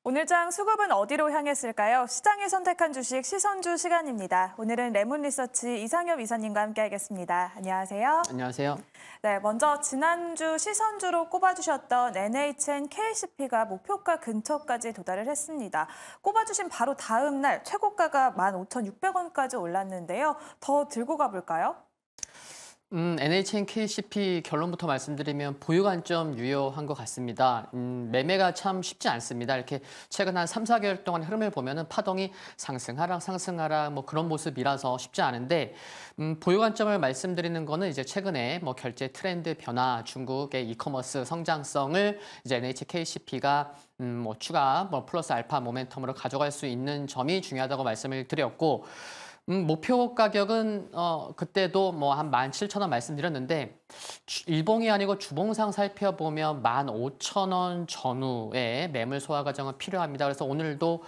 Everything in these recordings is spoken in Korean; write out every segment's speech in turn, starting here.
오늘장 수급은 어디로 향했을까요? 시장이 선택한 주식 시선주 시간입니다. 오늘은 레몬리서치 이상엽 이사님과 함께하겠습니다. 안녕하세요. 안녕하세요. 네, 먼저 지난주 시선주로 꼽아주셨던 NHN KCP가 목표가 근처까지 도달을 했습니다. 꼽아주신 바로 다음 날 최고가가 15,600원까지 올랐는데요. 더 들고 가볼까요? NHN KCP 결론부터 말씀드리면 보유 관점 유효한 것 같습니다. 매매가 참 쉽지 않습니다. 이렇게 최근 한 3, 4개월 동안 흐름을 보면은 파동이 상승하락, 상승하락 뭐 그런 모습이라서 쉽지 않은데 보유 관점을 말씀드리는 거는 이제 최근에 뭐 결제 트렌드 변화, 중국의 이커머스 성장성을 이제 NHN KCP가 뭐 추가 뭐 플러스 알파 모멘텀으로 가져갈 수 있는 점이 중요하다고 말씀을 드렸고 목표 가격은 그때도 뭐 한 17,000원 말씀드렸는데 일봉이 아니고 주봉상 살펴보면 15,000원 전후에 매물 소화 과정은 필요합니다. 그래서 오늘도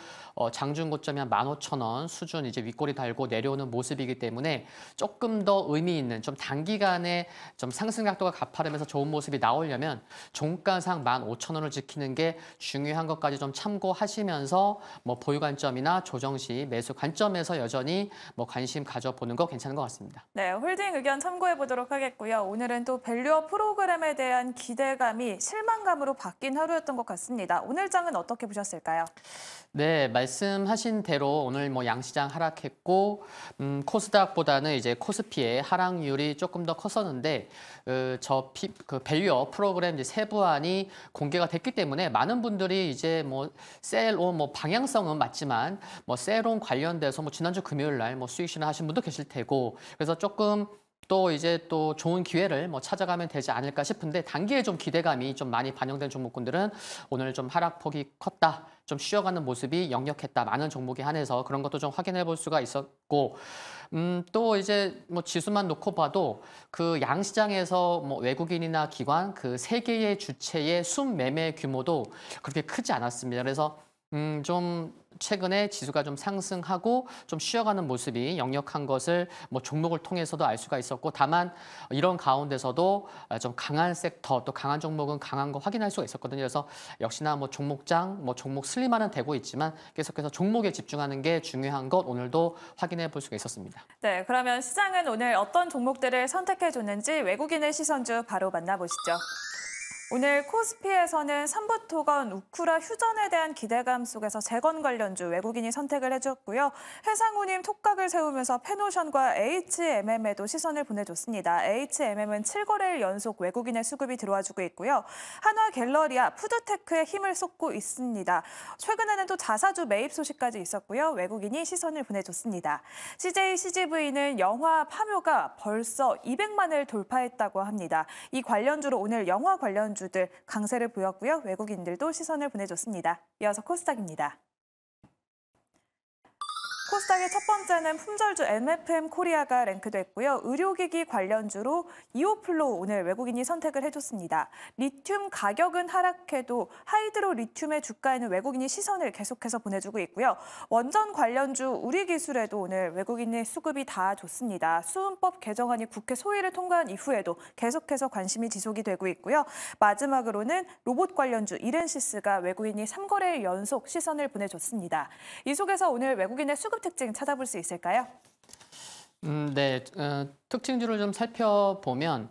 장중 고점이 한 15,000원 수준 이제 윗꼬리 달고 내려오는 모습이기 때문에 조금 더 의미 있는 좀 단기간에 좀 상승 각도가 가파르면서 좋은 모습이 나오려면 종가상 15,000원을 지키는 게 중요한 것까지 좀 참고하시면서 뭐 보유 관점이나 조정 시 매수 관점에서 여전히 뭐 관심 가져보는 거 괜찮은 것 같습니다. 네, 홀딩 의견 참고해 보도록 하겠고요. 오늘은 또 밸류업 프로그램에 대한 기대감이 실망감으로 바뀐 하루였던 것 같습니다. 오늘 장은 어떻게 보셨을까요? 네, 말씀하신 대로 오늘 뭐 양시장 하락했고 코스닥보다는 이제 코스피의 하락률이 조금 더 컸었는데 그 밸류업 프로그램 이제 세부안이 공개가 됐기 때문에 많은 분들이 이제 뭐 셀온 뭐 방향성은 맞지만 뭐 셀온 관련돼서 뭐 지난주 금요일 날 뭐 수익 실현하신 분도 계실 테고 그래서 조금 또 이제 또 좋은 기회를 뭐 찾아가면 되지 않을까 싶은데 단기에 좀 기대감이 좀 많이 반영된 종목군들은 오늘 좀 하락폭이 컸다. 좀 쉬어가는 모습이 역력했다. 많은 종목에 한해서 그런 것도 좀 확인해 볼 수가 있었고 또 이제 뭐 지수만 놓고 봐도 그 양시장에서 뭐 외국인이나 기관 그 세 개의 주체의 순매매 규모도 그렇게 크지 않았습니다. 그래서 좀 최근에 지수가 좀 상승하고 좀 쉬어가는 모습이 역력한 것을 뭐 종목을 통해서도 알 수가 있었고 다만 이런 가운데서도 좀 강한 섹터 또 강한 종목은 강한 거 확인할 수가 있었거든요. 그래서 역시나 뭐 종목장 뭐 종목 슬림화는 되고 있지만 계속해서 종목에 집중하는 게 중요한 것 오늘도 확인해 볼 수가 있었습니다. 네, 그러면 시장은 오늘 어떤 종목들을 선택해 줬는지 외국인의 시선주 바로 만나보시죠. 오늘 코스피에서는 삼부토건 우쿠라 휴전에 대한 기대감 속에서 재건 관련주 외국인이 선택을 해줬고요. 해상운임 톡각을 세우면서 페노션과 HMM에도 시선을 보내줬습니다. HMM은 7거래일 연속 외국인의 수급이 들어와주고 있고요. 한화갤러리아, 푸드테크에 힘을 쏟고 있습니다. 최근에는 또 자사주 매입 소식까지 있었고요. 외국인이 시선을 보내줬습니다. CJ CGV는 영화 파묘가 벌써 200만을 돌파했다고 합니다. 이 관련주로 오늘 영화 관련주 주들 강세를 보였고요. 외국인들도 시선을 보내줬습니다. 이어서 코스닥입니다. 코스닥의 첫 번째는 품절주 MFM 코리아가 랭크됐고요. 의료기기 관련주로 이오플로 오늘 외국인이 선택을 해줬습니다. 리튬 가격은 하락해도 하이드로 리튬의 주가에는 외국인이 시선을 계속해서 보내주고 있고요. 원전 관련주 우리기술에도 오늘 외국인의 수급이 다 좋습니다. 수은법 개정안이 국회 소위를 통과한 이후에도 계속해서 관심이 지속이 되고 있고요. 마지막으로는 로봇 관련주 이렌시스가 외국인이 3거래일 연속 시선을 보내줬습니다. 이 속에서 오늘 외국인의 수급 특징 찾아볼 수 있을까요? 네, 특징주를 좀 살펴보면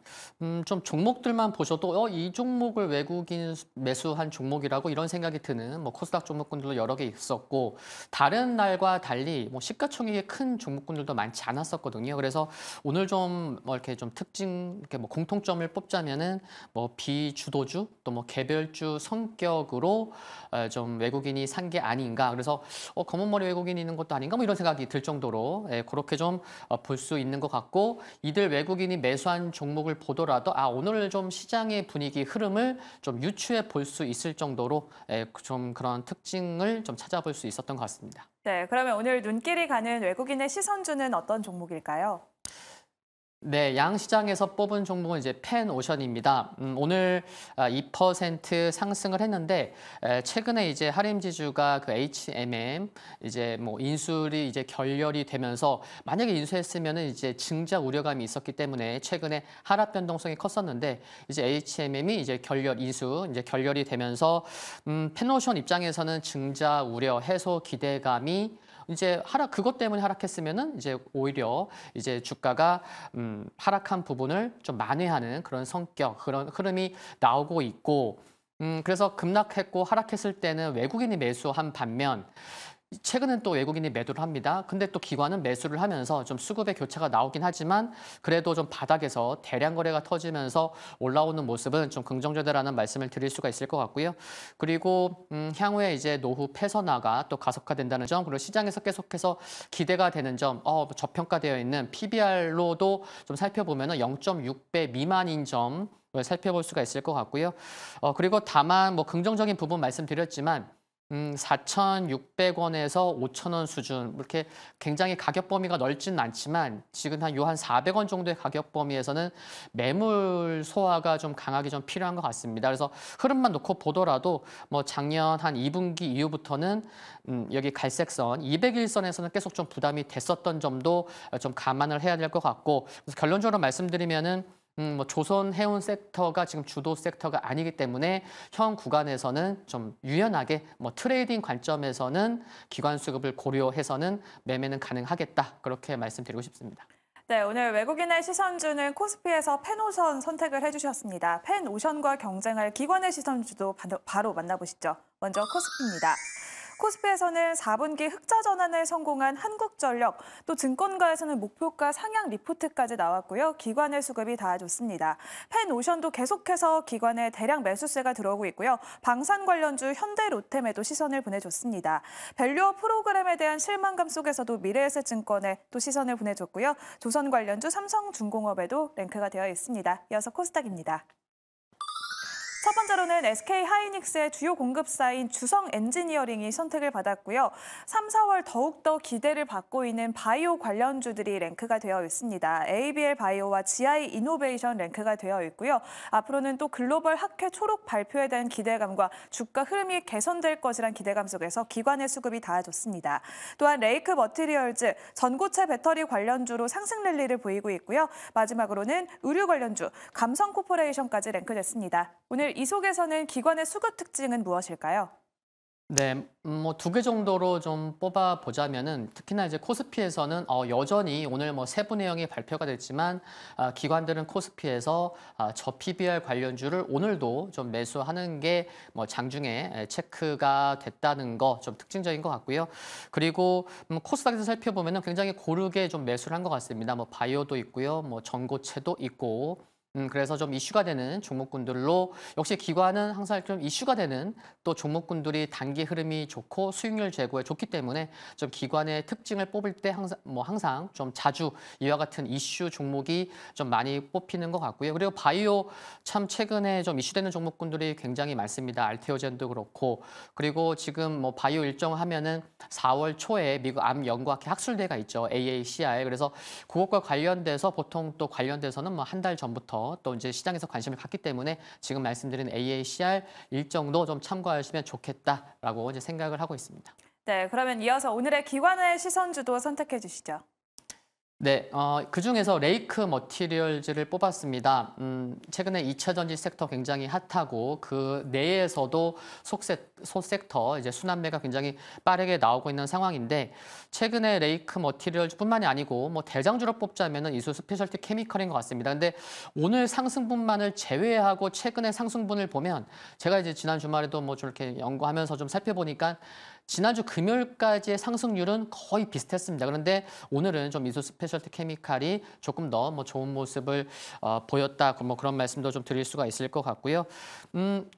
좀 종목들만 보셔도 이 종목을 외국인 매수한 종목이라고 이런 생각이 드는 뭐 코스닥 종목군들도 여러 개 있었고 다른 날과 달리 뭐 시가총액이 큰 종목군들도 많지 않았었거든요. 그래서 오늘 좀 뭐 이렇게 좀 특징 이렇게 뭐 공통점을 뽑자면은 뭐 비주도주 또 뭐 개별주 성격으로 좀 외국인이 산 게 아닌가. 그래서 검은 머리 외국인이 있는 것도 아닌가 뭐 이런 생각이 들 정도로 그렇게 좀 볼 수 있는 것 같고 이들 외국인이 매수한 종목을 보더라도 오늘 좀 시장의 분위기 흐름을 좀 유추해 볼 수 있을 정도로 좀 그런 특징을 좀 찾아볼 수 있었던 것 같습니다. 네, 그러면 오늘 눈길이 가는 외국인의 시선주는 어떤 종목일까요? 네, 양시장에서 뽑은 종목은 이제 펜오션입니다. 오늘 2% 상승을 했는데 최근에 이제 하림지주가 그 HMM 이제 뭐 인수리 이제 결렬이 되면서 만약에 인수했으면은 이제 증자 우려감이 있었기 때문에 최근에 하락 변동성이 컸었는데 이제 HMM이 이제 이제 결렬이 되면서 펜오션 입장에서는 증자 우려 해소 기대감이 이제 그것 때문에 하락했으면은 이제 오히려 이제 주가가 하락한 부분을 좀 만회하는 그런 성격, 그런 흐름이 나오고 있고, 그래서 급락했고 하락했을 때는 외국인이 매수한 반면 최근엔 또 외국인이 매도를 합니다. 근데 또 기관은 매수를 하면서 좀 수급의 교차가 나오긴 하지만 그래도 좀 바닥에서 대량 거래가 터지면서 올라오는 모습은 좀 긍정적이라는 말씀을 드릴 수가 있을 것 같고요. 그리고 향후에 이제 노후 폐선화가 또 가속화된다는 점, 그리고 시장에서 계속해서 기대가 되는 점, 저평가되어 있는 PBR로도 좀 살펴보면 0.6배 미만인 점 살펴볼 수가 있을 것 같고요. 그리고 다만 뭐 긍정적인 부분 말씀드렸지만 4,600원에서 5,000원 수준 이렇게 굉장히 가격 범위가 넓지는 않지만 지금 한 400원 정도의 가격 범위에서는 매물 소화가 좀 강하게 좀 필요한 것 같습니다. 그래서 흐름만 놓고 보더라도 뭐 작년 한 2분기 이후부터는 여기 갈색선 200일선에서는 계속 좀 부담이 됐었던 점도 좀 감안을 해야 될 것 같고, 그래서 결론적으로 말씀드리면은 뭐 조선 해운 섹터가 지금 주도 섹터가 아니기 때문에 현 구간에서는 좀 유연하게 뭐 트레이딩 관점에서는 기관 수급을 고려해서는 매매는 가능하겠다, 그렇게 말씀드리고 싶습니다. 네, 오늘 외국인의 시선주는 코스피에서 펜오션 선택을 해주셨습니다. 펜오션과 경쟁할 기관의 시선주도 바로 만나보시죠. 먼저 코스피입니다. 코스피에서는 4분기 흑자 전환에 성공한 한국전력, 또 증권가에서는 목표가 상향 리포트까지 나왔고요. 기관의 수급이 다 좋습니다. 펜오션도 계속해서 기관의 대량 매수세가 들어오고 있고요. 방산 관련주 현대 로템에도 시선을 보내줬습니다. 밸류업 프로그램에 대한 실망감 속에서도 미래에셋증권에 또 시선을 보내줬고요. 조선 관련주 삼성중공업에도 랭크가 되어 있습니다. 이어서 코스닥입니다. 첫 번째로는 SK하이닉스의 주요 공급사인 주성엔지니어링이 선택을 받았고요. 3, 4월 더욱더 기대를 받고 있는 바이오 관련주들이 랭크가 되어 있습니다. ABL 바이오와 GI 이노베이션 랭크가 되어 있고요. 앞으로는 또 글로벌 학회 초록 발표에 대한 기대감과 주가 흐름이 개선될 것이란 기대감 속에서 기관의 수급이 닿아줬습니다. 또한 레이크 머티리얼즈, 전고체 배터리 관련주로 상승 랠리를 보이고 있고요. 마지막으로는 의류 관련주, 감성코퍼레이션까지 랭크됐습니다. 오늘 이 속에서는 기관의 수급 특징은 무엇일까요? 네, 뭐 2개 정도로 좀 뽑아보자면은 특히나 이제 코스피에서는 여전히 오늘 뭐 세부 내용이 발표가 됐지만 기관들은 코스피에서 저 PBR 관련주를 오늘도 좀 매수하는 게 뭐 장중에 체크가 됐다는 거 좀 특징적인 것 같고요. 그리고 코스닥에서 살펴보면은 굉장히 고르게 좀 매수를 한 것 같습니다. 뭐 바이오도 있고요, 뭐 전고체도 있고. 그래서 좀 이슈가 되는 종목군들로, 역시 기관은 항상 좀 이슈가 되는 또 종목군들이 단기 흐름이 좋고 수익률 제고에 좋기 때문에 좀 기관의 특징을 뽑을 때 항상 좀 자주 이와 같은 이슈 종목이 좀 많이 뽑히는 것 같고요. 그리고 바이오 참 최근에 좀 이슈되는 종목군들이 굉장히 많습니다. 알테오젠도 그렇고, 그리고 지금 뭐 바이오 일정 하면은 4월 초에 미국 암 연구학회 학술대회가 있죠. AACR. 그래서 그것과 관련돼서 보통 또 관련돼서는 뭐 한 달 전부터 또 이제 시장에서 관심을 갖기 때문에 지금 말씀드린 AACR 일정도 좀 참고하시면 좋겠다라고 이제 생각을 하고 있습니다. 네, 그러면 이어서 오늘의 기관의 시선주도 선택해 주시죠. 네, 그중에서 레이크 머티리얼즈를 뽑았습니다. 최근에 2차 전지 섹터 굉장히 핫하고 그 내에서도 소섹터 이제 순환매가 굉장히 빠르게 나오고 있는 상황인데, 최근에 레이크 머티리얼즈뿐만이 아니고 뭐 대장주로 뽑자면은 이수 스페셜티 케미컬인 것 같습니다. 근데 오늘 상승분만을 제외하고 최근의 상승분을 보면, 제가 이제 지난 주말에도 뭐 저렇게 연구하면서 좀 살펴보니까 지난주 금요일까지의 상승률은 거의 비슷했습니다. 그런데 오늘은 좀 이수 스페셜티 케미칼이 조금 더 뭐 좋은 모습을 보였다, 뭐 그런 말씀도 좀 드릴 수가 있을 것 같고요.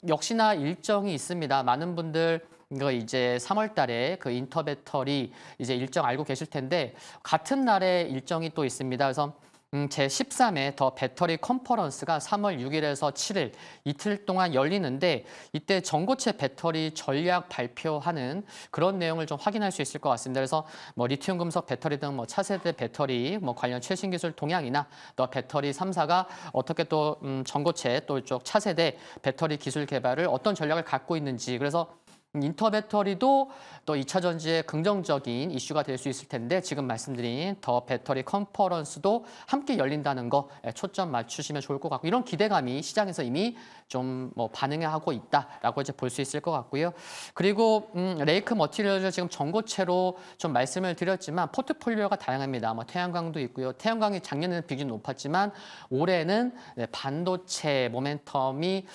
역시나 일정이 있습니다. 많은 분들 이제 3월 달에 그 인터배터리 이제 일정 알고 계실 텐데 같은 날에 일정이 또 있습니다. 그래서 제13회 더 배터리 컨퍼런스가 3월 6일에서 7일 이틀 동안 열리는데 이때 전고체 배터리 전략 발표하는 그런 내용을 좀 확인할 수 있을 것 같습니다. 그래서 뭐 리튬 금속 배터리 등 뭐 차세대 배터리 뭐 관련 최신 기술 동향이나 더 배터리 3사가 어떻게 또 전고체 또 이쪽 차세대 배터리 기술 개발을 어떤 전략을 갖고 있는지 그래서 인터 배터리도 또 2차 전지의 긍정적인 이슈가 될 수 있을 텐데 지금 말씀드린 더 배터리 컨퍼런스도 함께 열린다는 거 초점 맞추시면 좋을 것 같고 이런 기대감이 시장에서 이미 좀 뭐 반응하고 있다라고 이제 볼 수 있을 것 같고요. 그리고 레이크 머티리얼즈 지금 전고체로 좀 말씀을 드렸지만 포트폴리오가 다양합니다. 뭐 태양광도 있고요. 태양광이 작년에는 비중이 높았지만 올해는 반도체 모멘텀이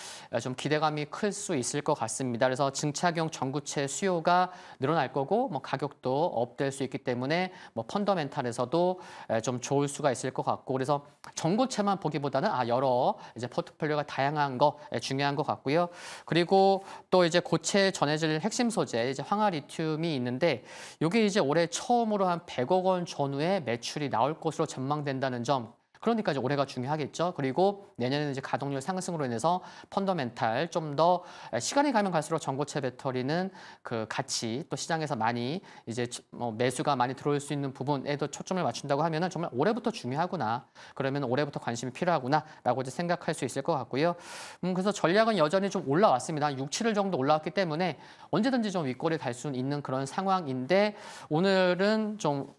좀 기대감이 클 수 있을 것 같습니다. 그래서 증차경 전구체 수요가 늘어날 거고 뭐 가격도 업될 수 있기 때문에 뭐 펀더멘탈에서도 좀 좋을 수가 있을 것 같고 그래서 전고체만 보기보다는 여러 이제 포트폴리오가 다양한 거 중요한 것 같고요. 그리고 또 이제 고체 전해질 핵심 소재 이제 황화 리튬이 있는데 이게 이제 올해 처음으로 한 100억 원 전후의 매출이 나올 것으로 전망된다는 점. 그러니까 이제 올해가 중요하겠죠. 그리고 내년에는 이제 가동률 상승으로 인해서 펀더멘탈 좀 더 시간이 가면 갈수록 전고체 배터리는 그 같이 또 시장에서 많이 이제 뭐 매수가 많이 들어올 수 있는 부분에도 초점을 맞춘다고 하면은 정말 올해부터 중요하구나. 그러면 올해부터 관심이 필요하구나라고 이제 생각할 수 있을 것 같고요. 그래서 전략은 여전히 좀 올라왔습니다. 한 6, 7일 정도 올라왔기 때문에 언제든지 좀 윗골이 달 수 있는 그런 상황인데 오늘은 좀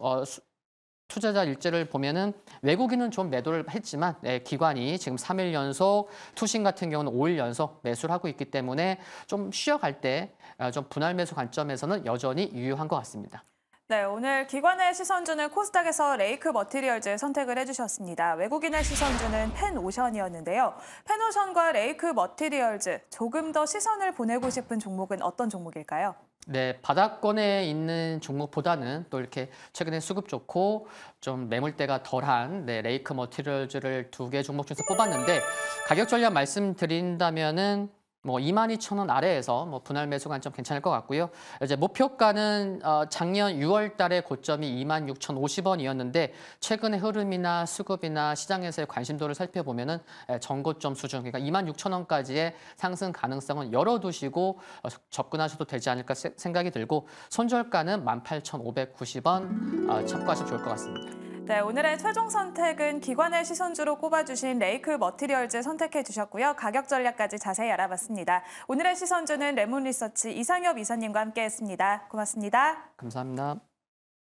투자자 일제를 보면은 외국인은 좀 매도를 했지만 기관이 지금 3일 연속, 투신 같은 경우는 5일 연속 매수를 하고 있기 때문에 좀 쉬어갈 때 좀 분할 매수 관점에서는 여전히 유효한 것 같습니다. 네, 오늘 기관의 시선주는 코스닥에서 레이크 머티리얼즈 선택을 해주셨습니다. 외국인의 시선주는 펜오션이었는데요. 펜오션과 레이크 머티리얼즈 조금 더 시선을 보내고 싶은 종목은 어떤 종목일까요? 네, 바닥권에 있는 종목보다는 또 이렇게 최근에 수급 좋고 좀 매물대가 덜한 레이크 머티리얼즈를 2개 종목 중에서 뽑았는데 가격 전략 말씀드린다면은 뭐 22,000원 아래에서 뭐 분할 매수 관점 괜찮을 것 같고요. 이제 목표가는 작년 6월 달에 고점이 26,050원이었는데 최근의 흐름이나 수급이나 시장에서의 관심도를 살펴보면은 전고점 수준 그러니까 26,000원까지의 상승 가능성은 열어두시고 접근하셔도 되지 않을까 생각이 들고 손절가는 18,590원 참고하시면 좋을 것 같습니다. 네, 오늘의 최종 선택은 기관의 시선주로 꼽아주신 레이크 머티리얼즈 선택해 주셨고요. 가격 전략까지 자세히 알아봤습니다. 오늘의 시선주는 레몬리서치 이상엽 이사님과 함께했습니다. 고맙습니다. 감사합니다.